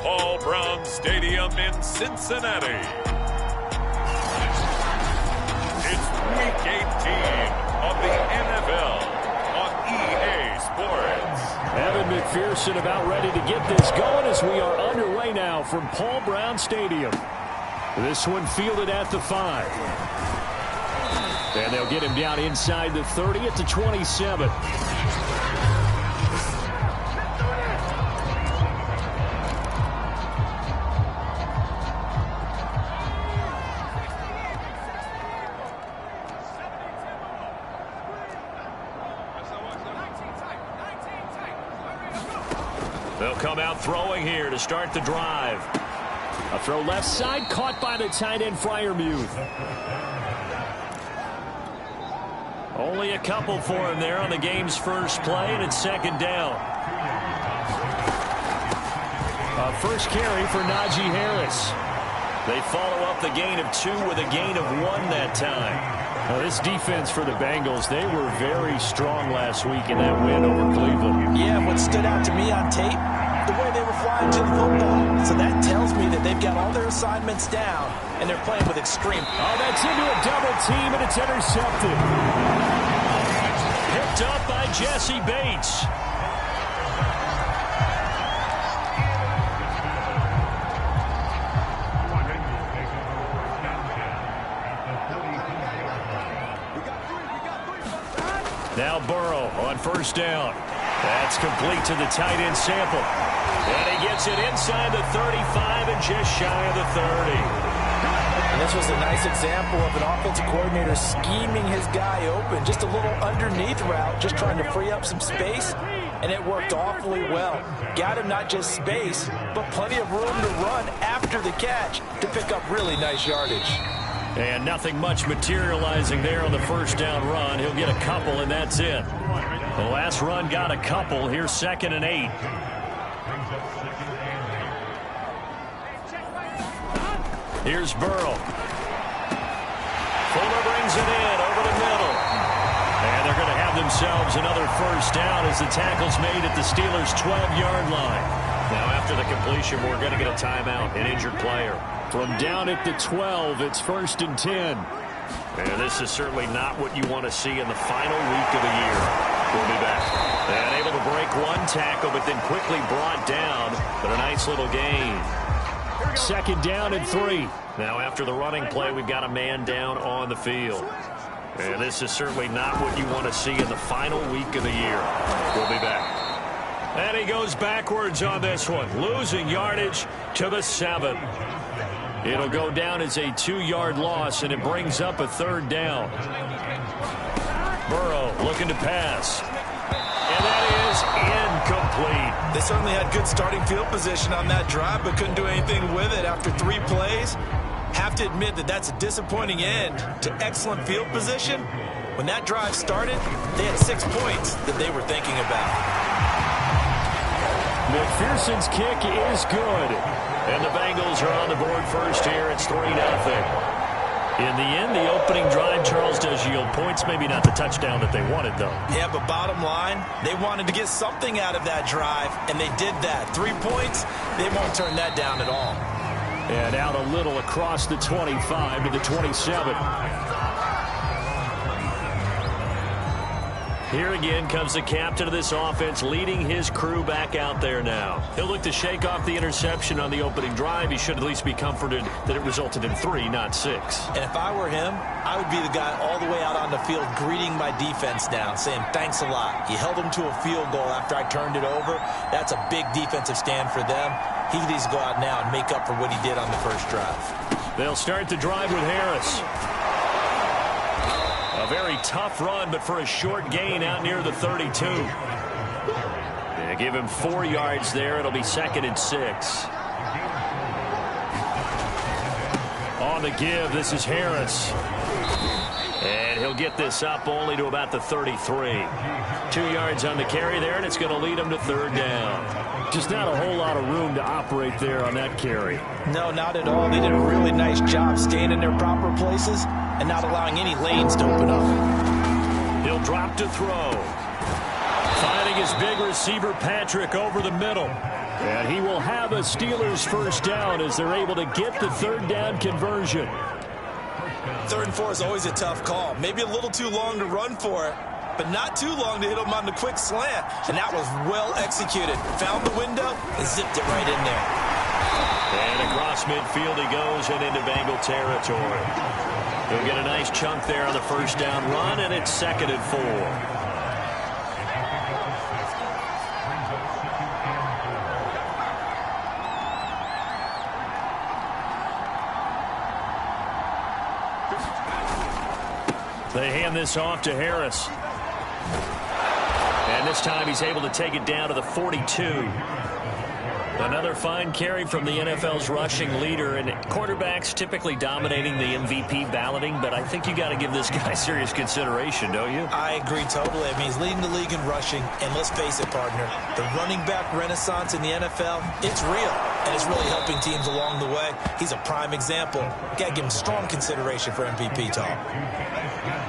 Paul Brown Stadium in Cincinnati. It's Week 18 of the NFL on EA Sports. Evan McPherson about ready to get this going as we are underway now from Paul Brown Stadium. This one fielded at the 5. And they'll get him down inside the 30 at the 27. They'll come out throwing here to start the drive. A throw left side, caught by the tight end, Freiermuth. Only a couple for him there on the game's first play, and it's second down. First carry for Najee Harris. They follow up the gain of 2 with a gain of 1 that time. Now, this defense for the Bengals, they were very strong last week in that win over Cleveland. Yeah, what stood out to me on tape, the way they were flying to the football. So that tells me that they've got all their assignments down, and they're playing with extreme. Oh, that's into a double team, and it's intercepted. Picked up by Jesse Bates. Now Burrow on first down. That's complete to the tight end Sample. And he gets it inside the 35 and just shy of the 30. And this was a nice example of an offensive coordinator scheming his guy open. Just a little underneath route, just trying to free up some space. And it worked awfully well. Got him not just space, but plenty of room to run after the catch to pick up really nice yardage. And nothing much materializing there on the first down run. He'll get a couple, and that's it. The last run got a couple. Here's 2nd and 8. Here's Burrow. Fuller brings it in over the middle. And they're going to have themselves another first down as the tackle's made at the Steelers' 12-yard line. Now, after the completion, we're going to get a timeout, an injured player. From down at the 12, it's 1st and 10. And this is certainly not what you want to see in the final week of the year. We'll be back. And able to break one tackle, but then quickly brought down. But a nice little gain. 2nd down and 3. Now, after the running play, we've got a man down on the field. And this is certainly not what you want to see in the final week of the year. We'll be back. And he goes backwards on this one, losing yardage to the 7. It'll go down as a 2-yard loss, and it brings up a 3rd down. Burrow looking to pass. And that is incomplete. They certainly had good starting field position on that drive, but couldn't do anything with it after 3 plays. Have to admit that that's a disappointing end to excellent field position. When that drive started, they had 6 points that they were thinking about. McPherson's kick is good. And the Bengals are on the board first here. It's 3-0. In the end, the opening drive, Charles, does yield points. Maybe not the touchdown that they wanted, though. Yeah, but bottom line, they wanted to get something out of that drive, and they did that. 3 points, they won't turn that down at all. And out a little across the 25 to the 27. Here again comes the captain of this offense, leading his crew back out there now. He'll look to shake off the interception on the opening drive. He should at least be comforted that it resulted in 3, not 6. And if I were him, I would be the guy all the way out on the field greeting my defense down, saying thanks a lot. You held them to a field goal after I turned it over. That's a big defensive stand for them. He needs to go out now and make up for what he did on the first drive. They'll start the drive with Harris. A very tough run, but for a short gain out near the 32. They give him 4 yards there. It'll be 2nd and 6. On the give, this is Harris. And he'll get this up only to about the 33. 2 yards on the carry there, and it's going to lead him to 3rd down. Just not a whole lot of room to operate there on that carry. No, not at all. They did a really nice job staying in their proper places and not allowing any lanes to open up. He'll drop to throw. Finding his big receiver, Patrick, over the middle. And he will have a Steelers first down as they're able to get the third down conversion. 3rd and 4 is always a tough call. Maybe a little too long to run for it, but not too long to hit him on the quick slant. And that was well executed. Found the window and zipped it right in there. And across midfield he goes and into Bengal territory. He'll get a nice chunk there on the first down run, and it's 2nd and 4. They hand this off to Harris. And this time he's able to take it down to the 42. Another fine carry from the NFL's rushing leader, and quarterbacks typically dominating the MVP balloting, but I think you got to give this guy serious consideration, don't you? I agree totally. I mean, he's leading the league in rushing, and let's face it, partner, the running back renaissance in the NFL, it's real, and it's really helping teams along the way. He's a prime example. Got to give him strong consideration for MVP talk.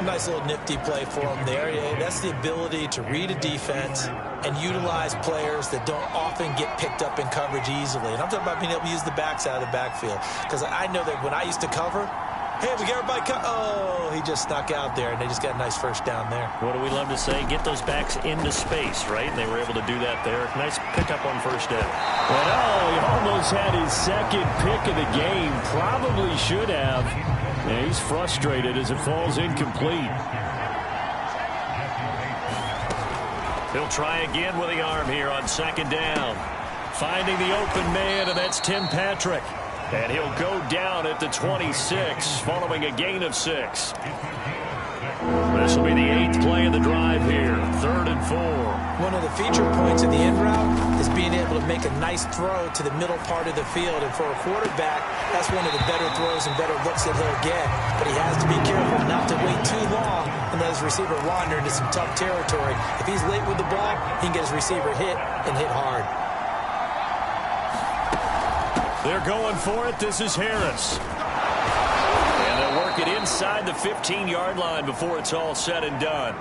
Nice little nifty play for him there. Yeah, that's the ability to read a defense and utilize players that don't often get picked up in coverage easily. And I'm talking about being able to use the backs out of the backfield. Because I know that when I used to cover, hey, we got everybody oh, he just snuck out there, and they just got a nice first down there. What do we love to say? Get those backs into space, right? And they were able to do that there. Nice pickup on first down. But he almost had his 2nd pick of the game. Probably should have. Yeah, he's frustrated as it falls incomplete. He'll try again with the arm here on 2nd down. Finding the open man, and that's Tim Patrick. And he'll go down at the 26, following a gain of 6. This will be the 8th play of the drive here. 3rd and 4. One of the feature points of the end route is being able to make a nice throw to the middle part of the field. And for a quarterback, that's one of the better throws and better looks that he'll get. But he has to be careful not to wait too long and let his receiver wander into some tough territory. If he's late with the ball, he can get his receiver hit and hit hard. They're going for it. This is Harris. And they'll work it inside the 15-yard line before it's all said and done.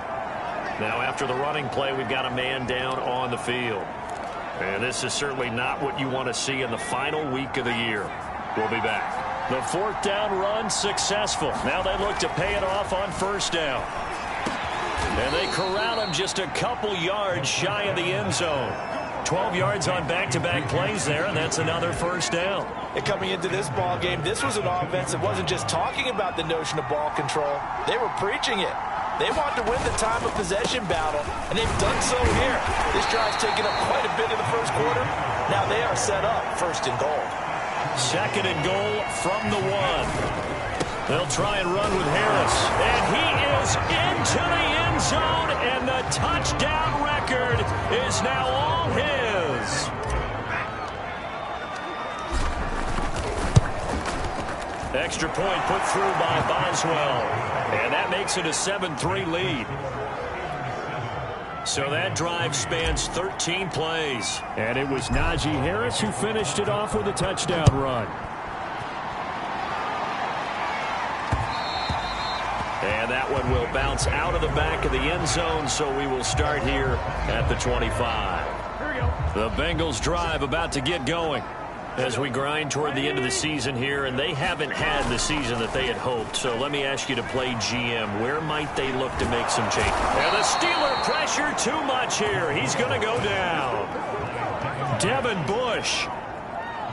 Now, after the running play, we've got a man down on the field. And this is certainly not what you want to see in the final week of the year. We'll be back. The 4th down run successful. Now they look to pay it off on first down. And they corral him just a couple yards shy of the end zone. 12 yards on back-to-back plays there, and that's another first down. And coming into this ball game, this was an offense that wasn't just talking about the notion of ball control. They were preaching it. They want to win the time of possession battle, and they've done so here. This drive's taken up quite a bit in the first quarter. Now they are set up 1st and goal. 2nd and goal from the 1. They'll try and run with Harris. And he is into the end zone, and the touchdown record is now all his. Extra point put through by Boswell. And that makes it a 7-3 lead. So that drive spans 13 plays. And it was Najee Harris who finished it off with a touchdown run. And that one will bounce out of the back of the end zone, so we will start here at the 25. Here we go. The Bengals drive about to get going as we grind toward the end of the season here, and they haven't had the season that they had hoped. So let me ask you to play GM. Where might they look to make some change? And the Steeler pressure too much here. He's going to go down. Devin Bush.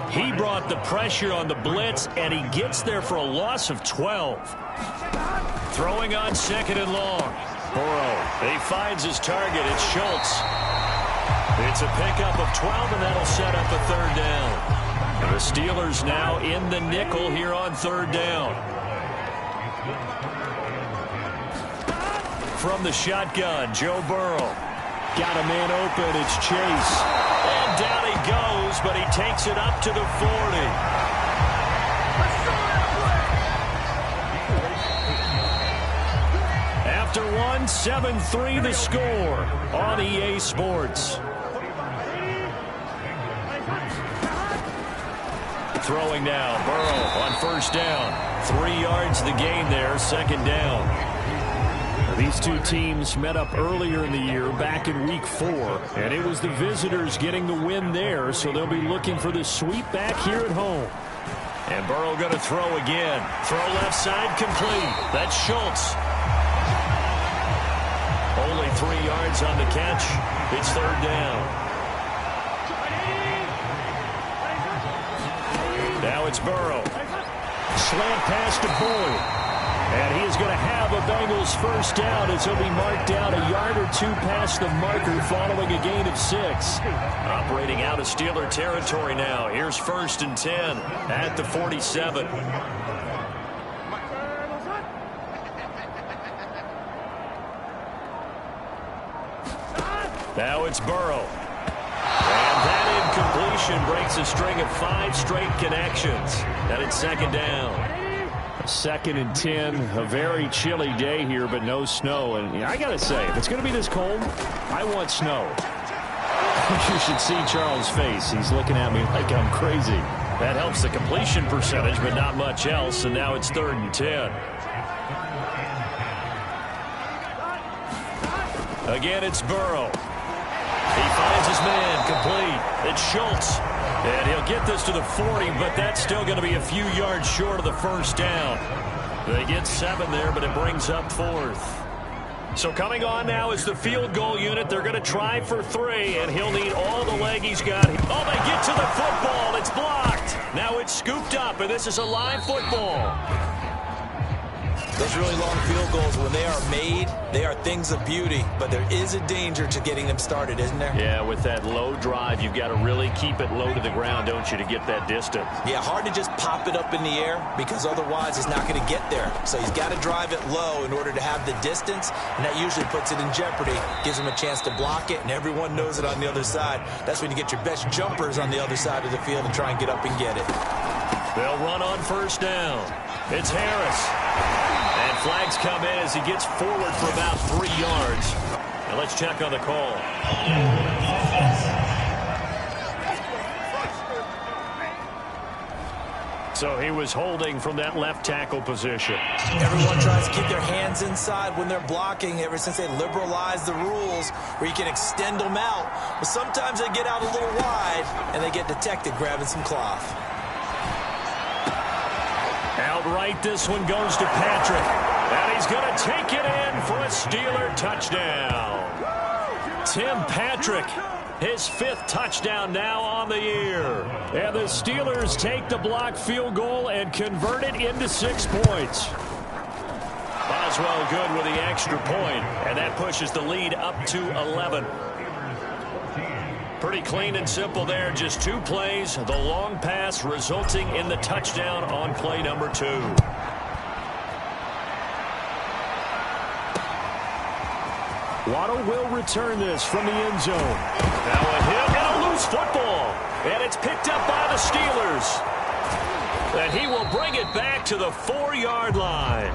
He brought the pressure on the blitz, and he gets there for a loss of 12. Throwing on 2nd and long. Burrow. He finds his target. It's Schultz. It's a pickup of 12, and that'll set up a 3rd down. The Steelers now in the nickel here on 3rd down. From the shotgun, Joe Burrow. Got a man open. It's Chase. And down he goes, but he takes it up to the 40. After 7-3 the score on EA Sports. Throwing now, Burrow on first down. 3 yards the gain there, 2nd down. These two teams met up earlier in the year, back in Week 4, and it was the visitors getting the win there, so they'll be looking for the sweep back here at home. And Burrow going to throw again. Throw left side complete. That's Schultz. Only 3 yards on the catch. It's third down. Now it's Burrow. Slant pass to Boyd. And he is going to have a Bengals first down as he'll be marked down a yard or 2 past the marker following a gain of 6. Operating out of Steeler territory now. Here's 1st and 10 at the 47. Now it's Burrow. And that incompletion breaks a string of 5 straight connections. And it's second down. 2nd and 10, a very chilly day here, but no snow. And I got to say, if it's going to be this cold, I want snow. You should see Charles' face. He's looking at me like I'm crazy. That helps the completion percentage, but not much else. And now it's 3rd and 10. Again, it's Burrow. He finds his man complete. It's Schultz. And he'll get this to the 40, but that's still going to be a few yards short of the first down. They get 7 there, but it brings up 4th. So coming on now is the field goal unit. They're going to try for 3, and he'll need all the leg he's got. Oh, they get to the football. It's blocked. Now it's scooped up, and this is a live football. Those really long field goals, when they are made, they are things of beauty. But there is a danger to getting them started, isn't there? Yeah, with that low drive, you've got to really keep it low to the ground, don't you, to get that distance. Yeah, hard to just pop it up in the air because otherwise it's not going to get there. So he's got to drive it low in order to have the distance, and that usually puts it in jeopardy, gives him a chance to block it, and everyone knows it on the other side. That's when you get your best jumpers on the other side of the field and try and get up and get it. They'll run on first down. It's Harris. And flags come in as he gets forward for about 3 yards. And let's check on the call. So he was holding from that left tackle position. Everyone tries to keep their hands inside when they're blocking ever since they liberalized the rules where you can extend them out. But sometimes they get out a little wide and they get detected grabbing some cloth. Outright, this one goes to Patrick. And he's going to take it in for a Steeler touchdown. Tim Patrick, his 5th touchdown now on the year. And the Steelers take the blocked field goal and convert it into 6 points. Boswell good with the extra point, and that pushes the lead up to 11. Pretty clean and simple there. Just 2 plays. The long pass resulting in the touchdown on play number 2. Waddle will return this from the end zone. Now a hit and a loose football. And it's picked up by the Steelers. And he will bring it back to the 4-yard line.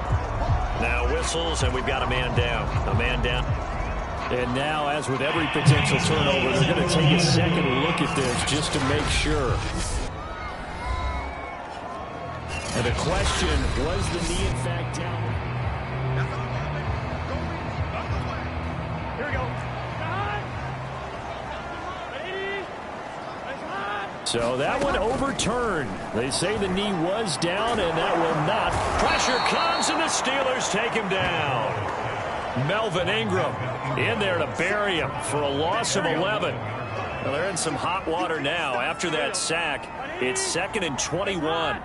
Now whistles, and we've got a man down. A man down. And now, as with every potential turnover, they're going to take a second look at this just to make sure. And the question, was the knee in fact down? Here we go. So that one overturned. They say the knee was down, and that will not. Pressure comes, and the Steelers take him down. Melvin Ingram in there to bury him for a loss of 11. Well, they're in some hot water now. After that sack, it's 2nd and 21.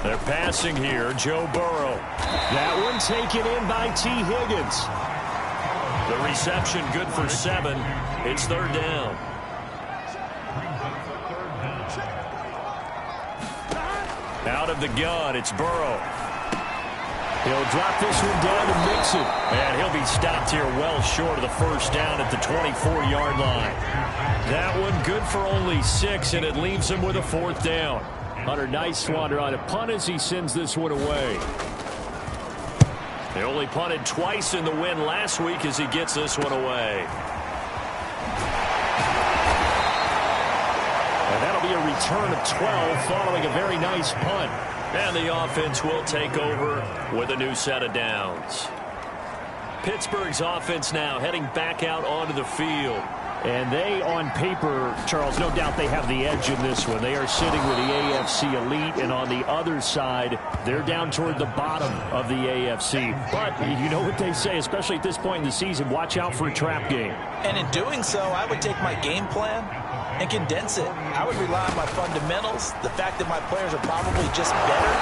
They're passing here. Joe Burrow. That one taken in by T. Higgins. The reception good for 7. It's 3rd down. Out of the gun, it's Burrow. He'll drop this one down and mix it. And he'll be stopped here well short of the first down at the 24-yard line. That one good for only 6, and it leaves him with a 4th down. Hunter Nicewander on a punt as he sends this one away. They only punted twice in the win last week as he gets this one away. And that'll be a return of 12 following a very nice punt. And the offense will take over with a new set of downs. Pittsburgh's offense now heading back out onto the field. And they, on paper, Charles, no doubt they have the edge in this one. They are sitting with the AFC elite, and on the other side, they're down toward the bottom of the AFC. But you know what they say, especially at this point in the season, watch out for a trap game. And in doing so, I would take my game plan and condense it. I would rely on my fundamentals, the fact that my players are probably just better,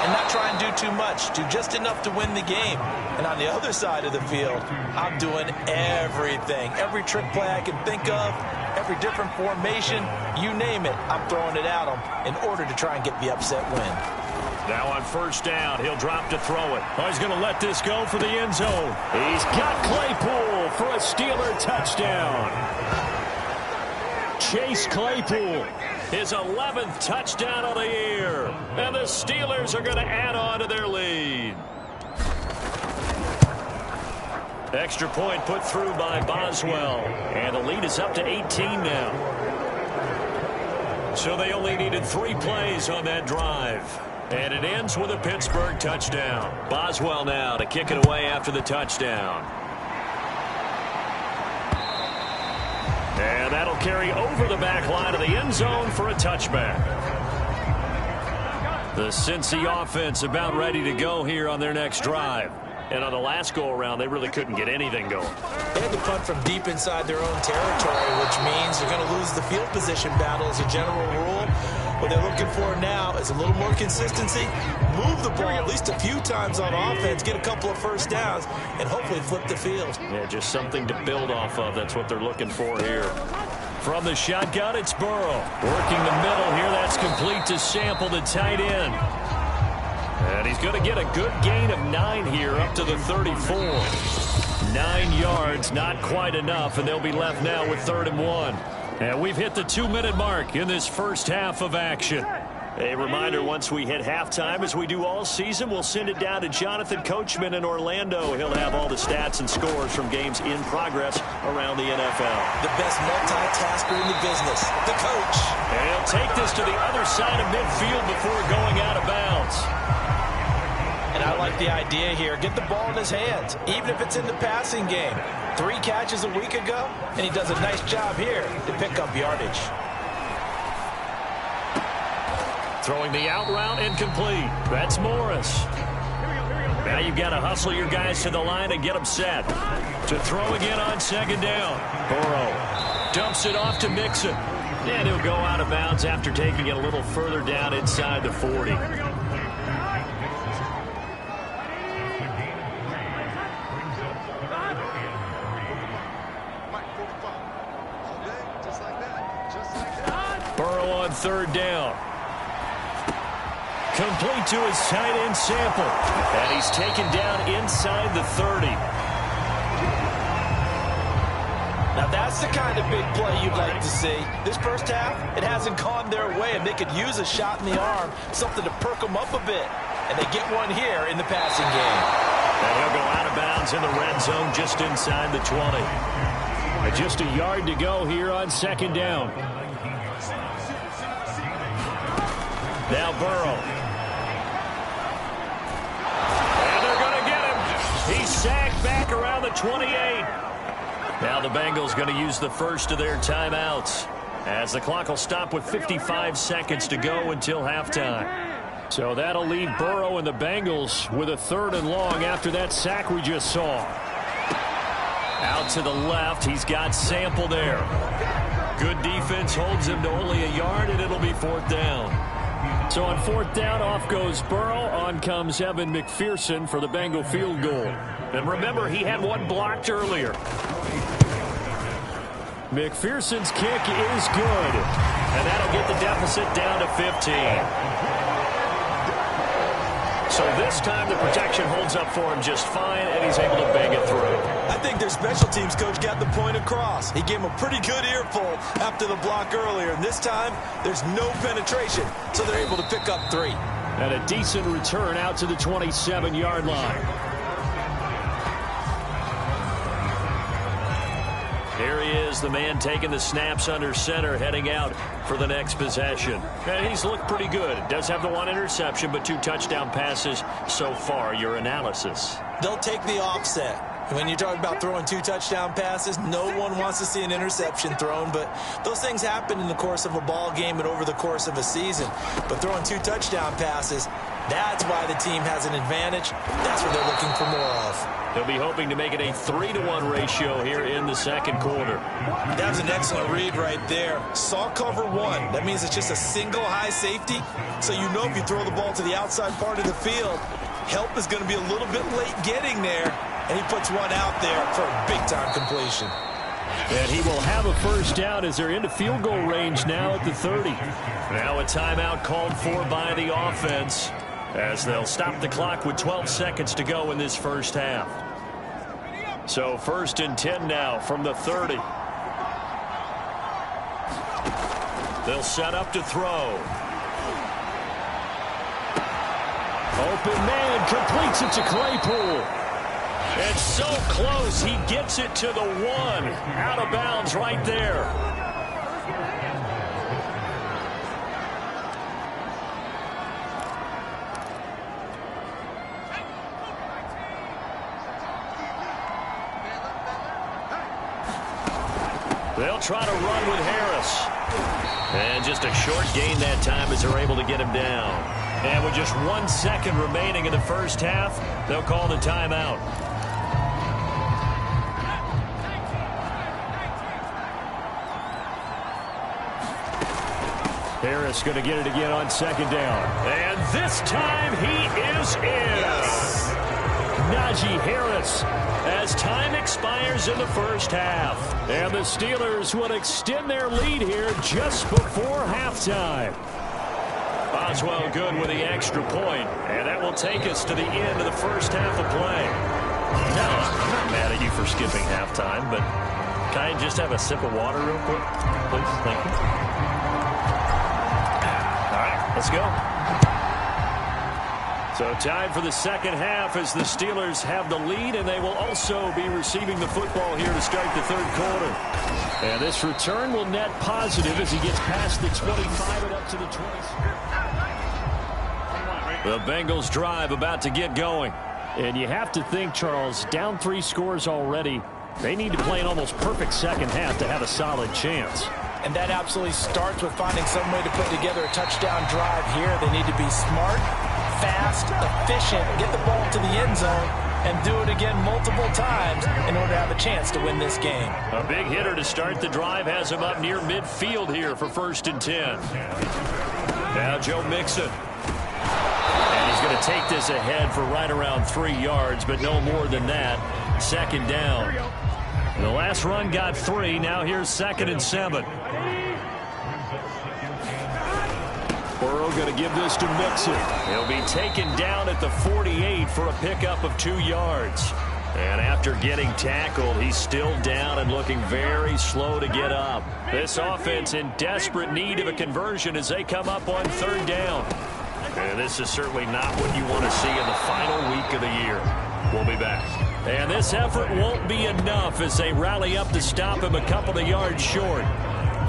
and not try and do too much, do just enough to win the game. And on the other side of the field, I'm doing everything. Every trick play I can think of, every different formation, you name it, I'm throwing it at them in order to try and get the upset win. Now on first down, he'll drop to throw it. Oh, he's going to let this go for the end zone. He's got Claypool for a Steeler touchdown. Chase Claypool, his 11th touchdown of the year. And the Steelers are going to add on to their lead. Extra point put through by Boswell. And the lead is up to 18 now. So they only needed 3 plays on that drive. And it ends with a Pittsburgh touchdown. Boswell now to kick it away after the touchdown. And that'll carry over the back line of the end zone for a touchback. The Cincy offense about ready to go here on their next drive. And on the last go-around, they really couldn't get anything going. They had to punt from deep inside their own territory, which means they're going to lose the field position battle as a general rule. What they're looking for now is a little more consistency, move the ball at least a few times on offense, get a couple of first downs, and hopefully flip the field. Yeah, just something to build off of. That's what they're looking for here. From the shotgun, it's Burrow. Working the middle here. That's complete to Sample, the tight end. And he's going to get a good gain of 9 here up to the 34. 9 yards, not quite enough, and they'll be left now with 3rd and 1. And we've hit the 2-minute mark in this first half of action. A reminder, once we hit halftime, as we do all season, we'll send it down to Jonathan Coachman in Orlando. He'll have all the stats and scores from games in progress around the NFL. The best multitasker in the business, the coach. And he'll take this to the other side of midfield before going out of bounds. And I like the idea here. Get the ball in his hands, even if it's in the passing game. 3 catches a week ago, and he does a nice job here to pick up yardage. Throwing the out route incomplete. That's Morris. Now you've got to hustle your guys to the line and get them set. To throw again on 2nd down. Burrow dumps it off to Mixon. And he'll go out of bounds after taking it a little further down inside the 40. Burrow on 3rd down. Complete to his tight end Sample. And he's taken down inside the 30. Now that's the kind of big play you'd like to see. This first half, it hasn't gone their way, and they could use a shot in the arm, something to perk them up a bit. And they get one here in the passing game. And he'll go out of bounds in the red zone just inside the 20. Just a yard to go here on 2nd down. Now Burrow. And they're going to get him. He's sacked back around the 28. Now the Bengals going to use the first of their timeouts, as the clock will stop with 55 seconds to go until halftime. So that'll leave Burrow and the Bengals with a 3rd and long after that sack we just saw. Out to the left, he's got Sample there. Good defense holds him to only a yard, and it'll be 4th down. So on 4th down, off goes Burrow. On comes Evan McPherson for the Bengal field goal. And remember, he had one blocked earlier. McPherson's kick is good. And that'll get the deficit down to 15. So this time the protection holds up for him just fine, and he's able to bang it through. I think their special teams coach got the point across. He gave him a pretty good earful after the block earlier, and this time there's no penetration, so they're able to pick up 3. And a decent return out to the 27-yard line. Here he is the man taking the snaps under center, heading out for the next possession. And he's looked pretty good. Does have the one interception, but 2 touchdown passes so far. Your analysis? They'll take the offset. When you're talking about throwing 2 touchdown passes, no one wants to see an interception thrown, but those things happen in the course of a ball game and over the course of a season. But throwing 2 touchdown passes, that's why the team has an advantage. That's what they're looking for more of. They'll be hoping to make it a 3-to-1 ratio here in the second quarter. That was an excellent read right there. Saw cover 1. That means it's just a single high safety. So you know if you throw the ball to the outside part of the field, help is going to be a little bit late getting there. And he puts one out there for a big-time completion. And he will have a first down as they're into field goal range now at the 30. Now a timeout called for by the offense as they'll stop the clock with 12 seconds to go in this first half. So 1st and 10 now from the 30. They'll set up to throw. Open man completes it to Claypool. It's so close, he gets it to the 1. Out of bounds right there. They'll try to run with Harris. And just a short gain that time as they're able to get him down. And with just 1 second remaining in the first half, they'll call the timeout. Harris going to get it again on 2nd down. And this time he is in. Yes. Najee Harris. As time expires in the first half. And the Steelers will extend their lead here just before halftime. Boswell good with the extra point. And that will take us to the end of the first half of play. No, I'm not mad at you for skipping halftime, but can I just have a sip of water real quick? Please, thank you. All right, let's go. So time for the second half as the Steelers have the lead, and they will also be receiving the football here to start the third quarter. And this return will net positive as he gets past the 25 and up to the 20. The Bengals drive about to get going. And you have to think, Charles, down 3 scores already. They need to play an almost perfect second half to have a solid chance. And that absolutely starts with finding some way to put together a touchdown drive here. They need to be smart, fast, efficient, get the ball to the end zone, and do it again multiple times in order to have a chance to win this game. A big hitter to start the drive has him up near midfield here for 1st and 10. Now Joe Mixon. And he's going to take this ahead for right around 3 yards, but no more than that. 2nd down. The last run got 3. Now here's 2nd and 7. Burrow going to give this to Mixon. He'll be taken down at the 48 for a pickup of 2 yards. And after getting tackled, he's still down and looking very slow to get up. This offense in desperate need of a conversion as they come up on 3rd down. And this is certainly not what you want to see in the final week of the year. We'll be back. And this effort won't be enough as they rally up to stop him a couple of yards short.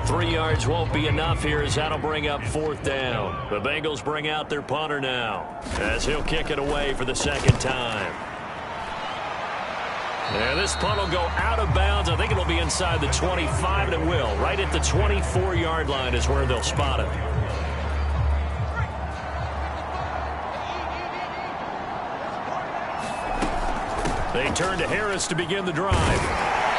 3 yards won't be enough here as that'll bring up 4th down. The Bengals bring out their punter now as he'll kick it away for the 2nd time. And this punt will go out of bounds. I think it'll be inside the 25, and it will. Right at the 24-yard line is where they'll spot it. They turn to Harris to begin the drive.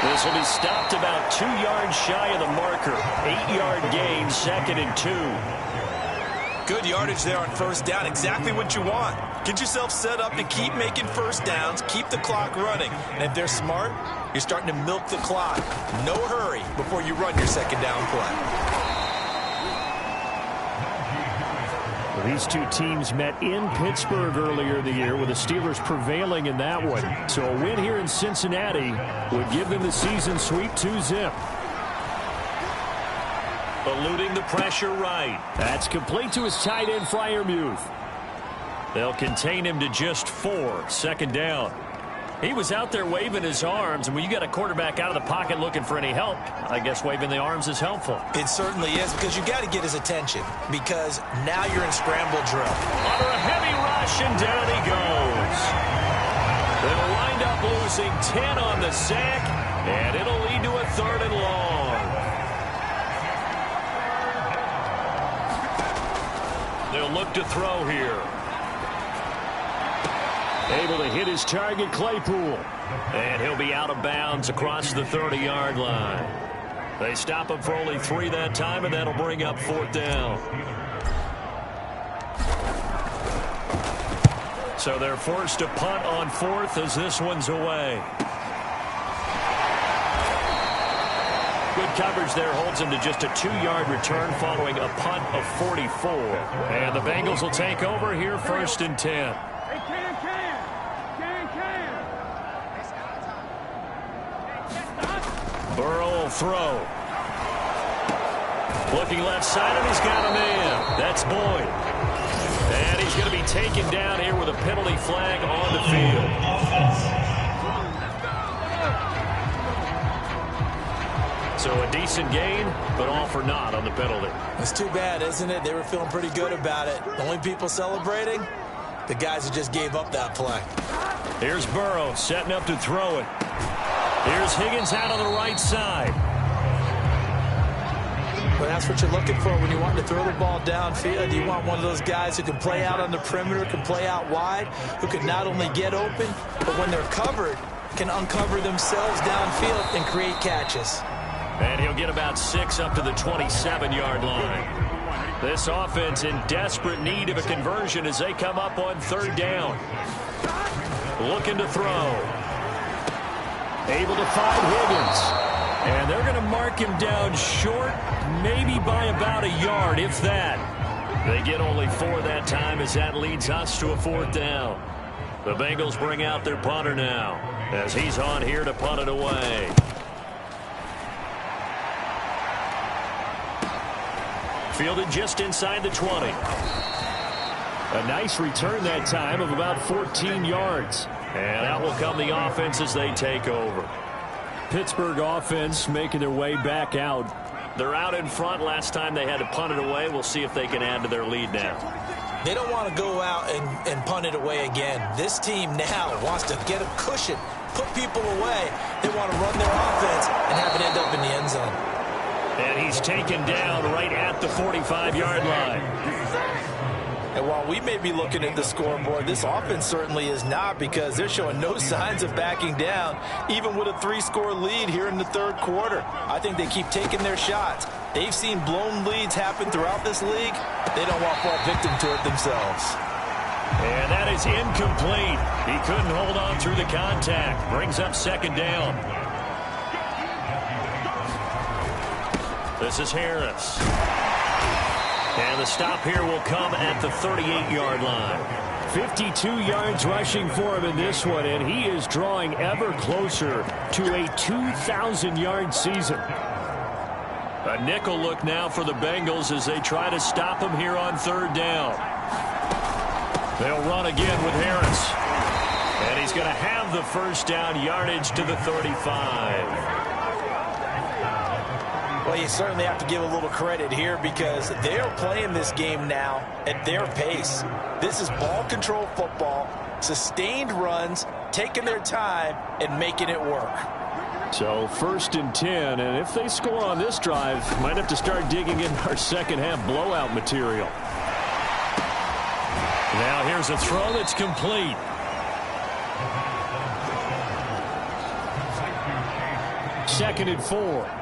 This will be stopped about 2 yards shy of the marker. 8-yard gain, 2nd and 2. Good yardage there on 1st down. Exactly what you want. Get yourself set up to keep making 1st downs, keep the clock running. And if they're smart, you're starting to milk the clock. No hurry before you run your 2nd down play. These two teams met in Pittsburgh earlier in the year with the Steelers prevailing in that one. So a win here in Cincinnati would give them the season sweep 2-zip. Eluding the pressure right. That's complete to his tight end, Freiermuth. They'll contain him to just 4. 2nd down. He was out there waving his arms, and when you got a quarterback out of the pocket looking for any help, I guess waving the arms is helpful. It certainly is, because you got to get his attention, because now you're in scramble drill. Under a heavy rush, and down he goes. They'll wind up losing 10 on the sack, and it'll lead to a 3rd and long. They'll look to throw here. Able to hit his target, Claypool. And he'll be out of bounds across the 30-yard line. They stop him for only 3 that time, and that'll bring up 4th down. So they're forced to punt on 4th as this one's away. Good coverage there holds him to just a 2-yard return following a punt of 44. And the Bengals will take over here 1st and 10. Burrow will throw. Looking left side, and he's got a man. That's Boyd. And he's going to be taken down here with a penalty flag on the field. So a decent gain, but all for naught on the penalty. It's too bad, isn't it? They were feeling pretty good about it. The only people celebrating, the guys who just gave up that play. Here's Burrow setting up to throw it. Here's Higgins out on the right side. Well, that's what you're looking for when you want to throw the ball downfield. You want one of those guys who can play out on the perimeter, can play out wide, who can not only get open, but when they're covered, can uncover themselves downfield and create catches. And he'll get about 6 up to the 27-yard line. This offense in desperate need of a conversion as they come up on 3rd down. Looking to throw. Able to find Higgins. And they're going to mark him down short, maybe by about a yard, if that. They get only 4 that time as that leads us to a 4th down. The Bengals bring out their punter now as he's on here to punt it away. Fielded just inside the 20. A nice return that time of about 14 yards. And out will come the offense as they take over. Pittsburgh offense making their way back out. They're out in front. Last time they had to punt it away. We'll see if they can add to their lead now. They don't want to go out and punt it away again. This team now wants to get a cushion, put people away. They want to run their offense and have it end up in the end zone. And he's taken down right at the 45-yard line. And while we may be looking at the scoreboard, this offense certainly is not, because they're showing no signs of backing down, even with a 3-score lead here in the 3rd quarter. I think they keep taking their shots. They've seen blown leads happen throughout this league. They don't want to fall victim to it themselves. And that is incomplete. He couldn't hold on through the contact. Brings up 2nd down. This is Harris. And the stop here will come at the 38-yard line. 52 yards rushing for him in this one, and he is drawing ever closer to a 2,000-yard season. A nickel look now for the Bengals as they try to stop him here on 3rd down. They'll run again with Harris. And he's going to have the 1st down, yardage to the 35. Well, you certainly have to give a little credit here, because they're playing this game now at their pace. This is ball control football, sustained runs, taking their time and making it work. So 1st and 10, and if they score on this drive, might have to start digging in our second-half blowout material. Now here's a throw that's complete. Second and 4.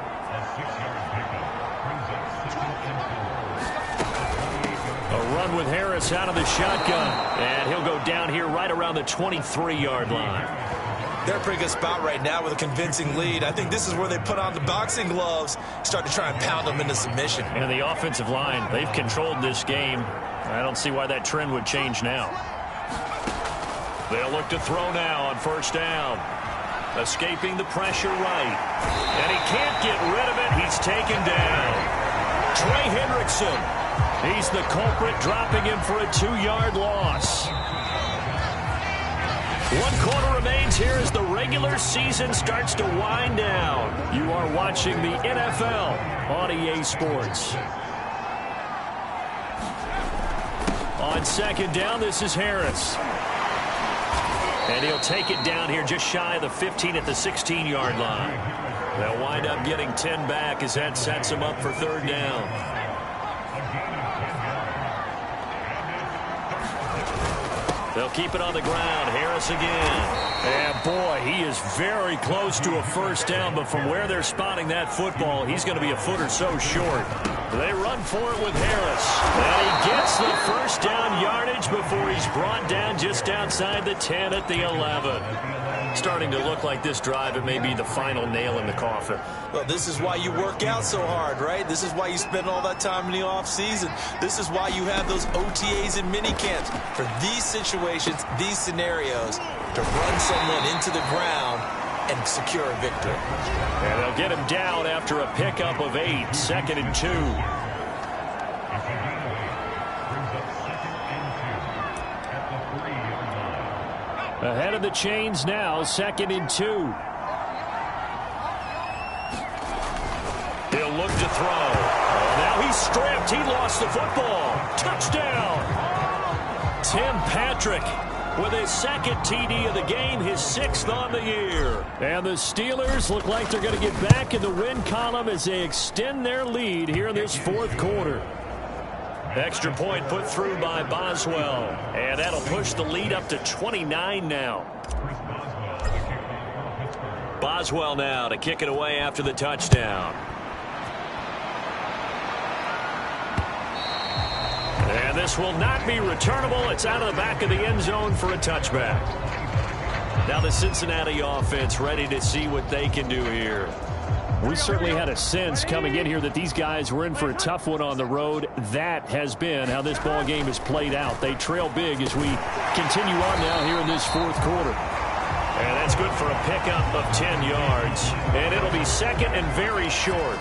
A run with Harris out of the shotgun. And he'll go down here right around the 23-yard line. They're in a pretty good spot right now with a convincing lead. I think this is where they put on the boxing gloves, start to try and pound them into submission. And the offensive line, they've controlled this game. I don't see why that trend would change now. They'll look to throw now on 1st down. Escaping the pressure right. And he can't get rid of it. He's taken down. Trey Hendrickson. He's the culprit, dropping him for a 2-yard loss. One quarter remains here as the regular season starts to wind down. You are watching the NFL on EA Sports. On second down, this is Harris. And he'll take it down here just shy of the 15 at the 16-yard line. They'll wind up getting 10 back as that sets them up for third down. They'll keep it on the ground. Harris again. And, boy, he is very close to a first down, but from where they're spotting that football, he's going to be a foot or so short. They run for it with Harris. And he gets the first down yardage before he's brought down just outside the 10 at the 11. Starting to look like this drive, it may be the final nail in the coffin. Well, this is why you work out so hard, right? This is why you spend all that time in the offseason. This is why you have those OTAs and mini camps. For these situations, these scenarios, to run someone into the ground and secure a victory. And they'll get him down after a pickup of 8, 2nd and 2. Ahead of the chains now, 2nd and 2. He'll look to throw. Now he's stripped. He lost the football. Touchdown. Tim Patrick with his 2nd TD of the game, his 6th on the year. And the Steelers look like they're going to get back in the win column as they extend their lead here in this 4th quarter. Extra point put through by Boswell. And that'll push the lead up to 29 now. Boswell now to kick it away after the touchdown. And this will not be returnable. It's out of the back of the end zone for a touchback. Now the Cincinnati offense ready to see what they can do here. We certainly had a sense coming in here that these guys were in for a tough one on the road. That has been how this ball game has played out. They trail big as we continue on now here in this 4th quarter. And that's good for a pickup of 10 yards. And it'll be 2nd and very short.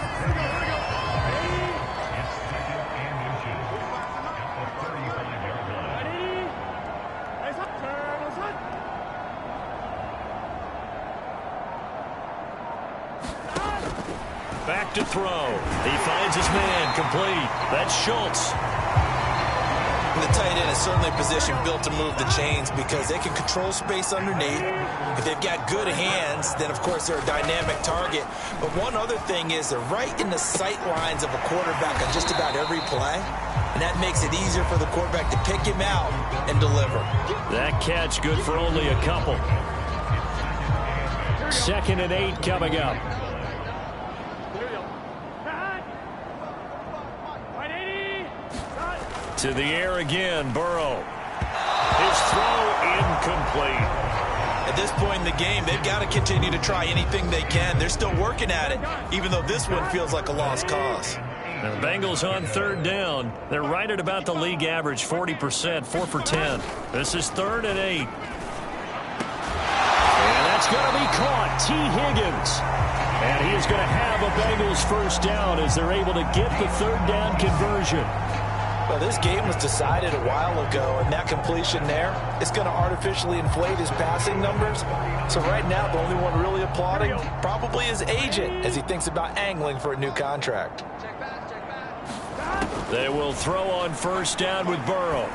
Back to throw. He finds his man complete. That's Schultz. The tight end is certainly a position built to move the chains because they can control space underneath. If they've got good hands, then of course they're a dynamic target. But one other thing is they're right in the sight lines of a quarterback on just about every play. And that makes it easier for the quarterback to pick him out and deliver. That catch good for only a couple. 2nd and 8 coming up. To the air again, Burrow. His throw incomplete. At this point in the game, they've got to continue to try anything they can. They're still working at it, even though this one feels like a lost cause. And the Bengals on 3rd down. They're right at about the league average, 40%, 4 for 10. This is 3rd and 8. And that's going to be caught. T. Higgins. And he is going to have a Bengals first down as they're able to get the 3rd down conversion. Well, this game was decided a while ago, and that completion there is going to artificially inflate his passing numbers. So right now, the only one really applauding probably his agent as he thinks about angling for a new contract. They will throw on first down with Burrow.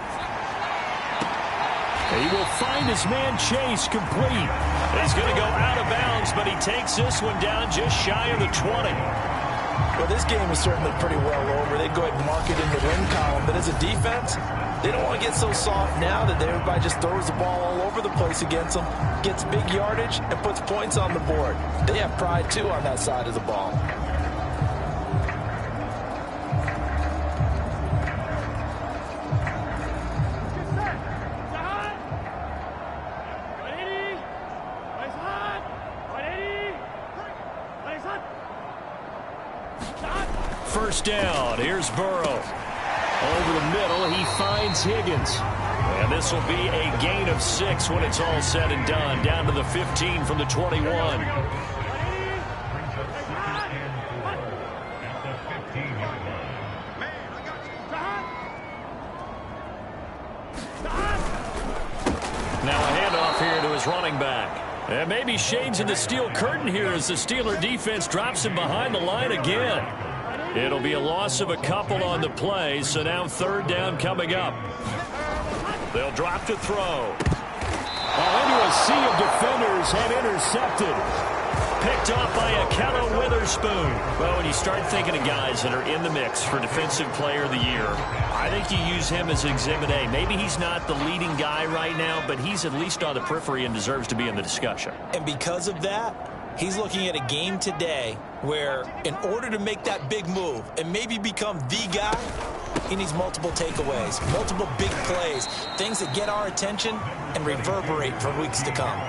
He will find his man Chase complete. He's going to go out of bounds, but he takes this one down just shy of the 20. Well, this game is certainly pretty well over. They go ahead and mark it in the win column. But as a defense, they don't want to get so soft now that everybody just throws the ball all over the place against them, gets big yardage, and puts points on the board. They have pride, too, on that side of the ball. First down. Here's Burrow. Over the middle, he finds Higgins. And this will be a gain of 6 when it's all said and done. Down to the 15 from the 21. Now a handoff here to his running back. And maybe shades in the steel curtain here as the Steeler defense drops him behind the line again. It'll be a loss of a couple on the play, so now third down coming up. They'll drop to throw. Into a sea of defenders and intercepted. Picked off by Akello Witherspoon. Well, when you start thinking of guys that are in the mix for Defensive Player of the Year, I think you use him as Exhibit A. Maybe he's not the leading guy right now, but he's at least on the periphery and deserves to be in the discussion. And because of that, he's looking at a game today where in order to make that big move and maybe become the guy, he needs multiple takeaways, multiple big plays, things that get our attention and reverberate for weeks to come.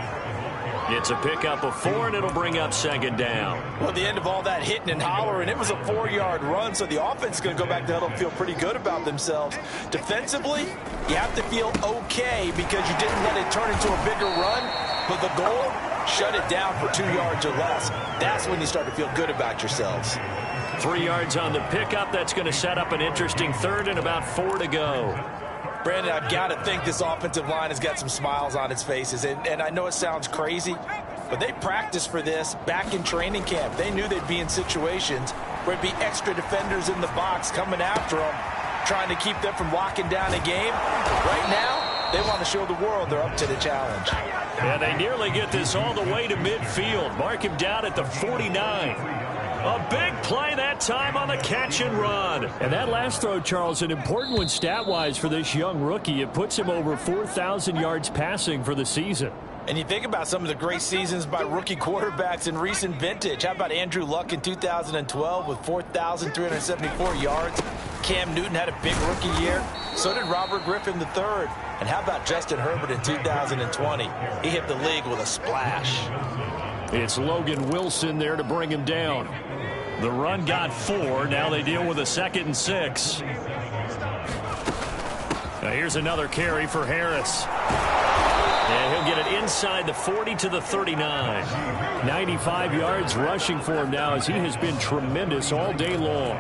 It's a pickup of 4, and it'll bring up second down. Well, at the end of all that hitting and hollering, it was a 4-yard run, so the offense is going to go back to huddle and feel pretty good about themselves. Defensively, you have to feel okay because you didn't let it turn into a bigger run, but the goal, shut it down for 2 yards or less. That's when you start to feel good about yourselves. 3 yards on the pickup. That's going to set up an interesting third and about 4 to go. Brandon, I've got to think this offensive line has got some smiles on its faces. And I know it sounds crazy, but they practiced for this back in training camp. They knew they'd be in situations where it'd be extra defenders in the box coming after them, trying to keep them from locking down a game. Right now, they want to show the world they're up to the challenge. And they nearly get this all the way to midfield. Mark him down at the 49. A big play that time on the catch and run. And that last throw, Charles, an important one stat-wise for this young rookie. It puts him over 4,000 yards passing for the season. And you think about some of the great seasons by rookie quarterbacks in recent vintage. How about Andrew Luck in 2012 with 4,374 yards? Cam Newton had a big rookie year. So did Robert Griffin III. And how about Justin Herbert in 2020? He hit the league with a splash. It's Logan Wilson there to bring him down. The run got 4. Now they deal with a 2nd and 6. Now here's another carry for Harris. And he'll get it inside the 40 to the 39. 95 yards rushing for him now as he has been tremendous all day long.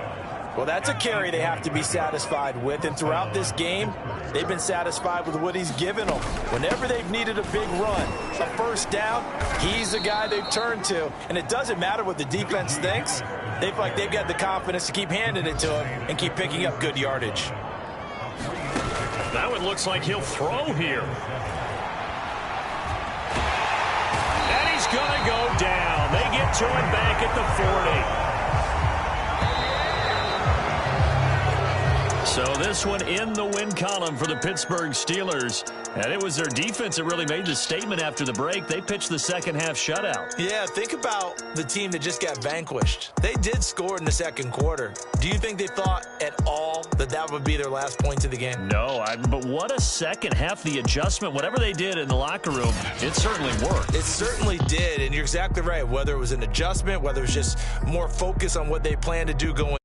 Well, that's a carry they have to be satisfied with. And throughout this game, they've been satisfied with what he's given them. Whenever they've needed a big run, a first down, he's the guy they've turned to. And it doesn't matter what the defense thinks. They feel like they've got the confidence to keep handing it to him and keep picking up good yardage. That one looks like he'll throw here. And he's going to go down. They get to him back at the 40. So this one in the win column for the Pittsburgh Steelers. And it was their defense that really made the statement after the break. They pitched the second half shutout. Yeah, think about the team that just got vanquished. They did score in the second quarter. Do you think they thought at all that that would be their last points of the game? No, but what a second half. The adjustment, whatever they did in the locker room, it certainly worked. It certainly did, and you're exactly right. Whether it was an adjustment, whether it was just more focus on what they plan to do going